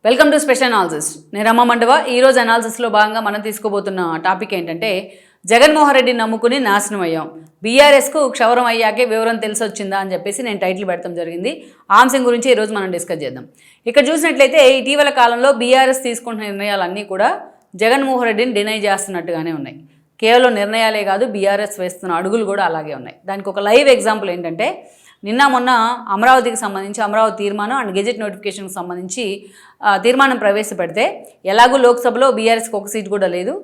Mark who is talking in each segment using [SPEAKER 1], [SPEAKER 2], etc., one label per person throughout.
[SPEAKER 1] Welcome to special analysis. నేను రమ్మ మండవ. ఈరోజు అనాలిసిస్లో భాగంగా మనం తీసుకోబోతున్న టాపిక్ ఏంటంటే జగన్మోహన్ రెడ్డిని నమ్ముకుని నాశనం అయ్యాం, బీఆర్ఎస్కు క్షవరం అయ్యాకే వివరం తెలిసి వచ్చిందా అని చెప్పేసి నేను టైటిల్ పెడతాం జరిగింది. ఆ అంశం గురించి ఈరోజు మనం డిస్కస్ చేద్దాం. ఇక్కడ చూసినట్లయితే ఇటీవల కాలంలో బీఆర్ఎస్ తీసుకుంటున్న నిర్ణయాలన్నీ కూడా జగన్మోహన్ రెడ్డిని డినై చేస్తున్నట్టుగానే ఉన్నాయి. కేవలం నిర్ణయాలే కాదు, బీఆర్ఎస్ వేస్తున్న అడుగులు కూడా అలాగే ఉన్నాయి. దానికి ఒక లైవ్ ఎగ్జాంపుల్ ఏంటంటే నిన్న మొన్న అమరావతికి సంబంధించి అమరావతి తీర్మానం అండ్ గెజెట్ నోటిఫికేషన్కి సంబంధించి తీర్మానం ప్రవేశపెడితే ఎలాగూ లోక్సభలో బీఆర్ఎస్కి ఒక సీట్ కూడా లేదు,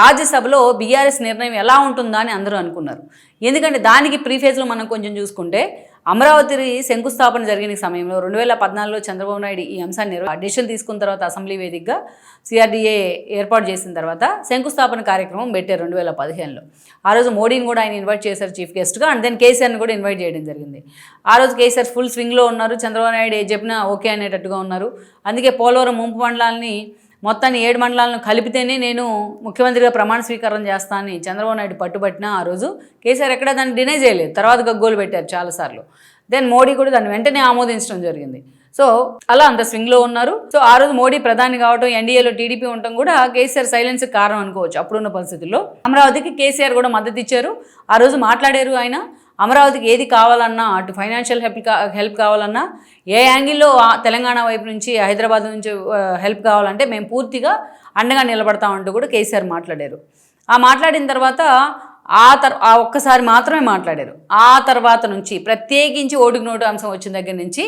[SPEAKER 1] రాజ్యసభలో బీఆర్ఎస్ నిర్ణయం ఎలా ఉంటుందా అని అందరూ అనుకున్నారు. ఎందుకంటే దానికి ప్రీఫేజ్లో మనం కొంచెం చూసుకుంటే అమరావతి శంకుస్థాపన జరిగిన సమయంలో 2014లో చంద్రబాబు నాయుడు ఈ అంశాన్ని డెసిషన్ తీసుకున్న తర్వాత అసెంబ్లీ వేదికగా సిఆర్డీఏ ఏర్పాటు చేసిన తర్వాత శంకుస్థాపన కార్యక్రమం పెట్టారు 2015లో. ఆ రోజు మోడీని కూడా ఆయన ఇన్వైట్ చేశారు చీఫ్ గెస్ట్గా, అండ్ దెన్ కేసీఆర్ని కూడా ఇన్వైట్ చేయడం జరిగింది. ఆ రోజు కేసీఆర్ ఫుల్ స్వింగ్లో ఉన్నారు, చంద్రబాబు నాయుడు ఏ చెప్పినా ఓకే అనేటట్టుగా ఉన్నారు. అందుకే పోలవరం ముంపు మండలాన్ని మొత్తాన్ని 7 మండలాలను కలిపితేనే నేను ముఖ్యమంత్రిగా ప్రమాణ స్వీకారం చేస్తానని చంద్రబాబు నాయుడు పట్టుబట్టినా ఆ రోజు కేసీఆర్ ఎక్కడ దాన్ని డినై చేయలేదు. తర్వాత గగ్గోలు పెట్టారు చాలాసార్లు. దెన్ మోడీ కూడా దాన్ని వెంటనే ఆమోదించడం జరిగింది. సో అలా అంత స్వింగ్లో ఉన్నారు. సో ఆ రోజు మోడీ ప్రధాని కావడం, ఎన్డీఏలో టీడీపీ ఉండటం కూడా కేసీఆర్ సైలెన్స్కి కారణం అనుకోవచ్చు. అప్పుడున్న పరిస్థితుల్లో అమరావతికి కేసీఆర్ కూడా మద్దతు ఇచ్చారు. ఆ రోజు మాట్లాడారు ఆయన. అమరావతికి ఏది కావాలన్నా, అటు ఫైనాన్షియల్ హెల్ప్ కావాలన్నా, ఏ యాంగిల్లో తెలంగాణ వైపు నుంచి హైదరాబాద్ నుంచి హెల్ప్ కావాలంటే మేము పూర్తిగా అండగా నిలబడతామంటూ కూడా కేసీఆర్ మాట్లాడారు. ఆ మాట్లాడిన తర్వాత ఆ ఒక్కసారి మాత్రమే మాట్లాడారు. ఆ తర్వాత నుంచి ప్రత్యేకించి ఓటుకు నోటు అంశం వచ్చిన దగ్గర నుంచి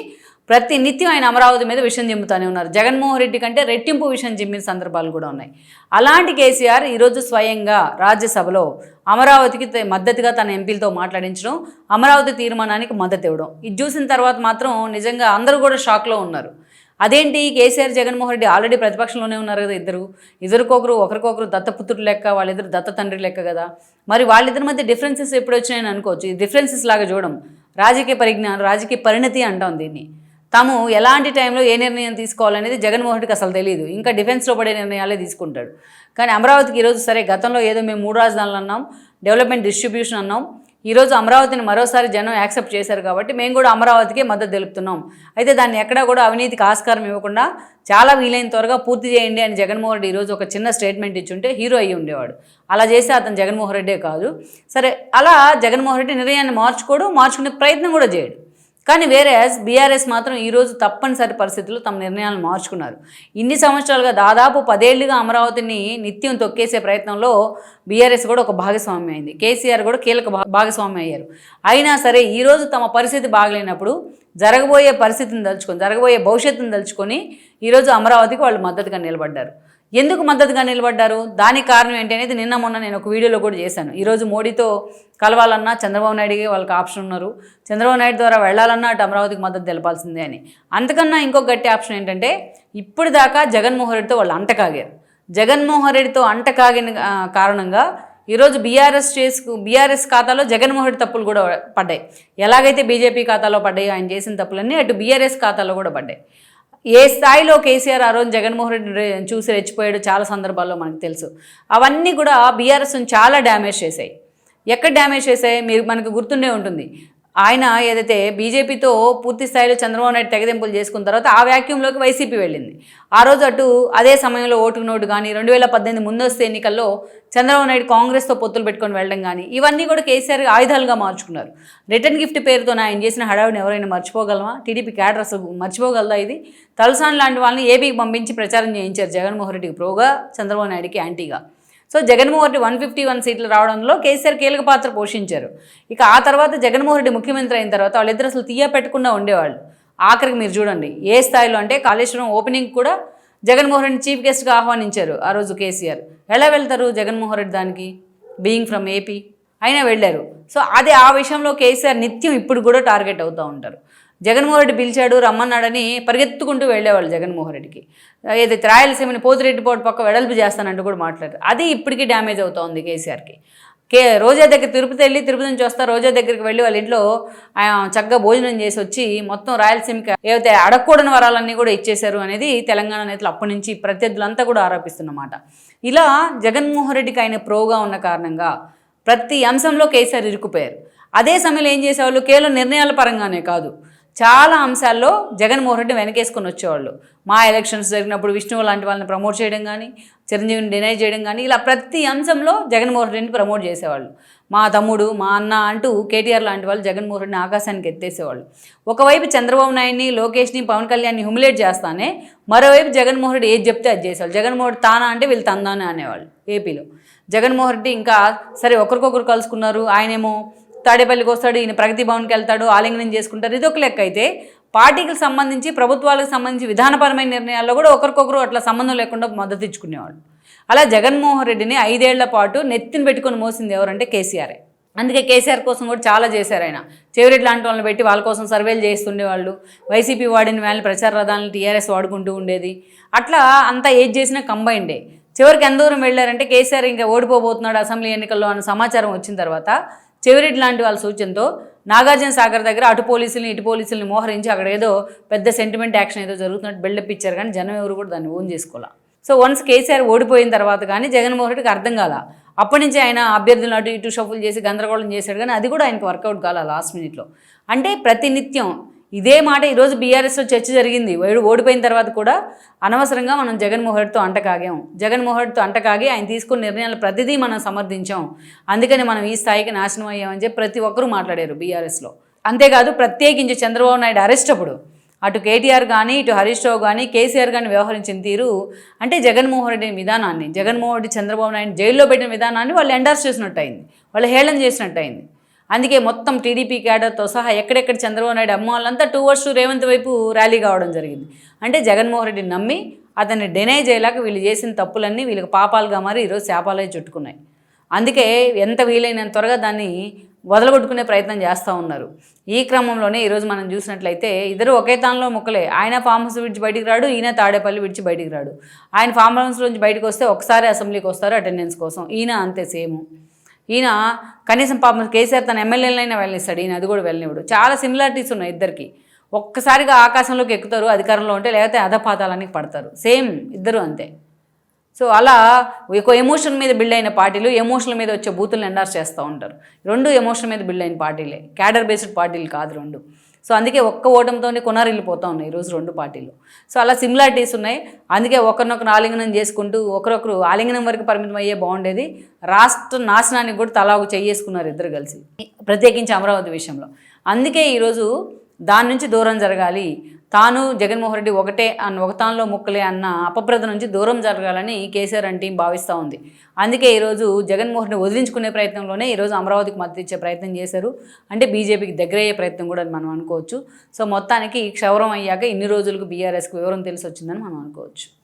[SPEAKER 1] ప్రతి నిత్యం ఆయన అమరావతి మీద విషయం జిమ్ముతూనే ఉన్నారు. జగన్మోహన్ రెడ్డి కంటే రెట్టింపు విషయం జిమ్మిన సందర్భాలు కూడా ఉన్నాయి. అలాంటి కేసీఆర్ ఈరోజు స్వయంగా రాజ్యసభలో అమరావతికి మద్దతుగా తన ఎంపీలతో మాట్లాడించడం, అమరావతి తీర్మానానికి మద్దతు ఇవ్వడం, ఇది చూసిన తర్వాత మాత్రం నిజంగా అందరూ కూడా షాక్లో ఉన్నారు. అదేంటి, కేసీఆర్ జగన్మోహన్ రెడ్డి ఆల్రెడీ ప్రతిపక్షంలోనే ఉన్నారు కదా, ఒకరికొకరు దత్తపుత్రుడు లెక్క, వాళ్ళిద్దరు దత్త తండ్రి లెక్క కదా. మరి వాళ్ళిద్దరి మధ్య డిఫరెన్సెస్ ఎప్పుడు వచ్చినాయని అనుకోవచ్చు. ఈ డిఫరెన్సెస్ లాగా చూడం, రాజకీయ పరిజ్ఞానం, రాజకీయ పరిణతి అంటాం దీన్ని. తాము ఎలాంటి టైంలో ఏ నిర్ణయం తీసుకోవాలనేది జగన్మోహన్ రెడ్డికి అసలు తెలియదు. ఇంకా డిఫెన్స్లో పడే నిర్ణయాలే తీసుకుంటాడు. కానీ అమరావతికి ఈరోజు సరే, గతంలో ఏదో మేము 3 రాజధానులు అన్నాం, డెవలప్మెంట్ డిస్ట్రిబ్యూషన్ అన్నాం, ఈరోజు అమరావతిని మరోసారి జనం యాక్సెప్ట్ చేశారు కాబట్టి మేము కూడా అమరావతికే మద్దతు తెలుపుతున్నాం. అయితే దాన్ని ఎక్కడా కూడా అవినీతికి ఆస్కారం ఇవ్వకుండా చాలా వీలైన త్వరగా పూర్తి చేయండి అని జగన్మోహన్ రెడ్డి ఈరోజు ఒక చిన్న స్టేట్మెంట్ ఇచ్చుంటే హీరో అయ్యి ఉండేవాడు. అలా చేస్తే అతను జగన్మోహన్ రెడ్డే కాదు. సరే, అలా జగన్మోహన్ రెడ్డి నిర్ణయాన్ని మార్చుకునే ప్రయత్నం కూడా చేయడు. కానీ బీఆర్ఎస్ మాత్రం ఈరోజు తప్పనిసరి పరిస్థితుల్లో తమ నిర్ణయాలను మార్చుకున్నారు. ఇన్ని సంవత్సరాలుగా దాదాపు 10 ఏళ్లుగా అమరావతిని నిత్యం తొక్కేసే ప్రయత్నంలో బీఆర్ఎస్ కూడా ఒక భాగస్వామ్యం అయింది. కేసీఆర్ కూడా కీలక భాగస్వామ్యం అయ్యారు. అయినా సరే ఈరోజు తమ పరిస్థితి బాగలేనప్పుడు జరగబోయే భవిష్యత్తును తలుచుకొని ఈరోజు అమరావతికి వాళ్ళు మద్దతుగా నిలబడ్డారు. ఎందుకు మద్దతుగా నిలబడ్డారు, దానికి కారణం ఏంటి అనేది నిన్న మొన్న నేను ఒక వీడియోలో కూడా చేశాను. ఈరోజు మోడీతో కలవాలన్నా చంద్రబాబు నాయుడికి వాళ్ళకి ఆప్షన్ ఉన్నారు, చంద్రబాబు నాయుడు ద్వారా వెళ్ళాలన్నా అటు అమరావతికి మద్దతు తెలపాల్సిందే అని. అంతకన్నా ఇంకొక గట్టి ఆప్షన్ ఏంటంటే ఇప్పుడు దాకా జగన్మోహన్ రెడ్డితో వాళ్ళు అంటకాగారు. జగన్మోహన్ రెడ్డితో అంటకాగిన కారణంగా ఈరోజు బీఆర్ఎస్ ఖాతాలో జగన్మోహన్ రెడ్డి తప్పులు కూడా పడ్డాయి. ఎలాగైతే బీజేపీ ఖాతాలో పడ్డాయో ఆయన చేసిన తప్పులన్నీ అటు బీఆర్ఎస్ ఖాతాలో కూడా పడ్డాయి. ఏ స్థాయిలో కేసీఆర్ ఆ రోజు జగన్మోహన్ రెడ్డి చూసి రెచ్చిపోయాడు చాలా సందర్భాల్లో మనకు తెలుసు. అవన్నీ కూడా బీఆర్ఎస్ని చాలా డ్యామేజ్ చేశాయి. ఎక్కడ డ్యామేజ్ చేశాయి మనకు గుర్తుండే ఉంటుంది. ఆయన ఏదైతే బీజేపీతో పూర్తి స్థాయిలో చంద్రబాబు నాయుడు తెగదెంపులు చేసుకున్న తర్వాత ఆ వ్యాక్యూమ్లోకి వైసీపీ వెళ్ళింది. ఆ రోజు అదే సమయంలో ఓటుకు నోటు కానీ 2018 ముందస్తు ఎన్నికల్లో చంద్రబాబు నాయుడు కాంగ్రెస్తో పొత్తులు పెట్టుకొని వెళ్ళడం కానీ ఇవన్నీ కూడా కేసీఆర్ ఆయుధాలుగా మార్చుకున్నారు. రిటర్న్ గిఫ్ట్ పేరుతో ఆయన చేసిన హడావిడిని ఎవరైనా మర్చిపోగలమా? టీడీపీ క్యాడర్ అసలు మర్చిపోగలదా? ఇది తలసాని లాంటి వాళ్ళని ఏపీకి పంపించి ప్రచారం చేయించారు జగన్మోహన్ రెడ్డికి ప్రోగా, చంద్రబాబు నాయుడికి యాంటీగా. సో జగన్మోహన్ రెడ్డి 151 సీట్లు రావడంలో కేసీఆర్ కీలక పాత్ర పోషించారు. ఇక ఆ తర్వాత జగన్మోహన్ రెడ్డి ముఖ్యమంత్రి అయిన తర్వాత వాళ్ళిద్దరు అసలు తీయ పెట్టకుండా ఉండేవాళ్ళు. ఆఖరికి మీరు చూడండి ఏ స్థాయిలో అంటే కాళేశ్వరం ఓపెనింగ్ కూడా జగన్మోహన్ రెడ్డి చీఫ్ గెస్ట్గా ఆహ్వానించారు ఆ రోజు కేసీఆర్. ఎలా వెళ్తారు జగన్మోహన్ రెడ్డి దానికి, బీయింగ్ ఫ్రమ్ ఏపీ అయినా వెళ్ళారు. సో ఆ విషయంలో కేసీఆర్ నిత్యం ఇప్పుడు కూడా టార్గెట్ అవుతూ ఉంటారు. జగన్మోహన్ రెడ్డి పిలిచాడు రమ్మన్నాడని పరిగెత్తుకుంటూ వెళ్ళేవాళ్ళు జగన్మోహన్ రెడ్డికి. ఏదైతే రాయలసీమని పోతిరెడ్డిపోటు పక్క వెడల్పు చేస్తానంటూ కూడా మాట్లాడారు. అది ఇప్పటికీ డ్యామేజ్ అవుతోంది కేసీఆర్కి. రోజా దగ్గర తిరుపతి నుంచి వస్తా, రోజా దగ్గరికి వెళ్ళి వాళ్ళ ఇంట్లో చక్కగా భోజనం చేసి వచ్చి మొత్తం రాయలసీమకి ఏవైతే అడగకూడని వరాలన్నీ కూడా ఇచ్చేశారు అనేది తెలంగాణ నేతలు అప్పటి నుంచి ప్రత్యర్థులంతా కూడా ఆరోపిస్తున్నమాట. ఇలా జగన్మోహన్ రెడ్డికి ఆయన ప్రోగా ఉన్న కారణంగా ప్రతి అంశంలో కేసీఆర్ ఇరుక్కుపోయారు. అదే సమయంలో ఏం చేసేవాళ్ళు, కేవలం నిర్ణయాల పరంగానే కాదు, చాలా అంశాల్లో జగన్మోహన్ రెడ్డి వెనకేసుకొని వచ్చేవాళ్ళు. మా ఎలక్షన్స్ జరిగినప్పుడు విష్ణువు లాంటి వాళ్ళని ప్రమోట్ చేయడం కానీ, చిరంజీవిని డినై చేయడం కానీ, ఇలా ప్రతి అంశంలో జగన్మోహన్ రెడ్డిని ప్రమోట్ చేసేవాళ్ళు. మా తమ్ముడు, మా అన్న అంటూ కేటీఆర్ లాంటి వాళ్ళు జగన్మోహన్ రెడ్డిని ఆకాశానికి ఎత్తేసేవాళ్ళు. ఒకవైపు చంద్రబాబు నాయుడిని, లోకేష్ని, పవన్ కళ్యాణ్ని హ్యూమిలేట్ చేస్తానే మరోవైపు జగన్మోహన్ రెడ్డి ఏది చెప్తే అది చేసేవాళ్ళు. జగన్మోహన్ రెడ్డి తానా అంటే వీళ్ళు తందానే అనేవాళ్ళు ఏపీలో. జగన్మోహన్ రెడ్డి ఇంకా సరే ఒకరికొకరు కలుసుకున్నారు, ఆయనేమో తాడేపల్లికి వస్తాడు, ఈయన ప్రగతి భవన్కి వెళ్తాడు, ఆలింగనం చేసుకుంటారు, ఇదొక లెక్క అయితే పార్టీకి సంబంధించి ప్రభుత్వాలకు సంబంధించి విధానపరమైన నిర్ణయాల్లో కూడా ఒకరికొకరు అట్లా సంబంధం లేకుండా మద్దతు ఇచ్చుకునేవాళ్ళు. అలా జగన్మోహన్ రెడ్డిని 5 ఏళ్ల పాటు నెత్తిని పెట్టుకొని మోసింది ఎవరంటే కేసీఆరే. అందుకే కేసీఆర్ కోసం కూడా చాలా చేశారు ఆయన. చెవిరెడ్డి లాంటి వాళ్ళని పెట్టి వాళ్ళ కోసం సర్వేలు చేస్తుండేవాళ్ళు. వైసీపీ వాడిన వాళ్ళని ప్రచార రథాలను టీఆర్ఎస్ వాడుకుంటూ ఉండేది. అట్లా అంతా ఏది చేసినా కంబైండే. చివరికి ఎంత దూరం వెళ్ళారంటే కేసీఆర్ ఇంకా ఓడిపోబోతున్నాడు అసెంబ్లీ ఎన్నికల్లో అన్న సమాచారం వచ్చిన తర్వాత చెవిరెడ్డి లాంటి వాళ్ళ సూచనతో నాగార్జున సాగర్ దగ్గర అటు పోలీసుల్ని ఇటు పోలీసుల్ని మోహరించి అక్కడ ఏదో పెద్ద సెంటిమెంట్ యాక్షన్ ఏదో జరుగుతున్నట్టు బిల్డప్ ఇచ్చారు, కానీ జనం ఎవరు కూడా దాన్ని ఓన్ చేసుకోవాలి. సో వన్స్ కేసీఆర్ ఓడిపోయిన తర్వాత కానీ జగన్మోహన్ రెడ్డికి అర్థం కాల. అప్పటి నుంచి ఆయన అభ్యర్థులను అటు ఇటు షఫుల్ చేసి గందరగోళం చేశాడు, కానీ అది కూడా ఆయనకు వర్కౌట్ కాల లాస్ట్ మినిట్లో. అంటే ప్రతినిత్యం ఇదే మాట. ఈరోజు బీఆర్ఎస్లో చర్చ జరిగింది. ఓడిపోయిన తర్వాత కూడా అనవసరంగా మనం జగన్మోహన్ రెడ్డితో అంటకాగాం, జగన్మోహన్ రెడ్డితో అంటకాగి ఆయన తీసుకున్న నిర్ణయాలు ప్రతిదీ మనం సమర్థించాం, అందుకని మనం ఈ స్థాయికి నాశనం అయ్యామని చెప్పి ప్రతి ఒక్కరూ మాట్లాడారు బీఆర్ఎస్లో. అంతేకాదు ప్రత్యేకించి చంద్రబాబు నాయుడు అరెస్ట్ అప్పుడు అటు కేటీఆర్ కానీ ఇటు హరీష్ రావు కానీ కేసీఆర్ కానీ వ్యవహరించిన తీరు అంటే జగన్మోహన్ రెడ్డి విధానాన్ని, జగన్మోహన్ రెడ్డి చంద్రబాబు నాయుడు జైల్లో పెట్టిన విధానాన్ని వాళ్ళు ఎండార్స్ చేసినట్టు అయింది, వాళ్ళు హేళన చేసినట్టు అయింది. అందుకే మొత్తం టీడీపీ క్యాడర్తో సహా ఎక్కడెక్కడ చంద్రబాబు నాయుడు అమ్మ వాళ్ళంతా టువర్డ్స్ రేవంత్ వైపు ర్యాలీ కావడం జరిగింది. అంటే జగన్మోహన్ రెడ్డిని నమ్మి అతన్ని డినై చేయలేక వీళ్ళు చేసిన తప్పులన్నీ వీళ్ళకి పాపాలుగా మారి ఈరోజు శాపాలే చుట్టుకున్నాయి. అందుకే ఎంత వీలైనంత త్వరగా దాన్ని వదలగొట్టుకునే ప్రయత్నం చేస్తూ ఉన్నారు. ఈ క్రమంలోనే ఈరోజు మనం చూసినట్లయితే ఇద్దరు ఒకే తానులో ముక్కలే. ఆయన ఫామ్ హౌస్ విడిచి బయటికి రాడు, ఈయన తాడేపల్లి విడిచి బయటికి రాడు. ఆయన ఫామ్ హౌస్ నుంచి బయటకు వస్తే ఒకసారి అసెంబ్లీకి వస్తారు అటెండెన్స్ కోసం, ఈయన అంతే సేమ్. ఈయన కనీసం పాపం కేసీఆర్ తన ఎమ్మెల్యేలైనా వెళ్ళనిస్తాడు, ఈయన అది కూడా వెళ్ళనివ్వడు. చాలా సిమిలారిటీస్ ఉన్నాయి ఇద్దరికి. ఒక్కసారిగా ఆకాశంలోకి ఎక్కుతారు అధికారంలో ఉంటే, లేకపోతే అధపాతాలన్నీ పడతారు. సేమ్ ఇద్దరు అంతే. సో అలా ఒక ఎమోషన్ మీద బిల్డ్ అయిన పార్టీలు ఎమోషన్ల మీద వచ్చే బూతులను ఎండార్స్ చేస్తూ ఉంటారు. రెండు ఎమోషన్ మీద బిల్డ్ అయిన పార్టీలే, క్యాడర్ బేస్డ్ పార్టీలు కాదు రెండు. సో అందుకే ఒక్క ఓటంతోనే కొనారిల్లిపోతూ ఉన్నాయి ఈరోజు రెండు పార్టీలు. సో అలా సిమిలారిటీస్ ఉన్నాయి. అందుకే ఒకరినొకరు ఆలింగనం చేసుకుంటూ ఒకరొకరు ఆలింగనం వరకు పరిమితం అయ్యే బాగుండేది. రాష్ట్ర నాశనానికి కూడా తలా ఒక చెయ్యేసుకున్నారు ఇద్దరు కలిసి, ప్రత్యేకించి అమరావతి విషయంలో. అందుకే ఈరోజు దాని నుంచి దూరం జరగాలి, తాను జగన్మోహన్ రెడ్డి ఒకటే ఒకతాన్లో ముక్కలే అన్న అపప్రద నుంచి దూరం జరగాలని కేసీఆర్ టీం భావిస్తూ ఉంది. అందుకే ఈరోజు జగన్మోహన్ రెడ్డి వదిలించుకునే ప్రయత్నంలోనే ఈరోజు అమరావతికి మద్దతు ఇచ్చే ప్రయత్నం చేశారు. అంటే బీజేపీకి దగ్గర అయ్యే ప్రయత్నం కూడా మనం అనుకోవచ్చు. సో మొత్తానికి క్షవరం అయ్యాక ఇన్ని రోజులకు బీఆర్ఎస్కి వివరం తెలిసి వచ్చిందని మనం అనుకోవచ్చు.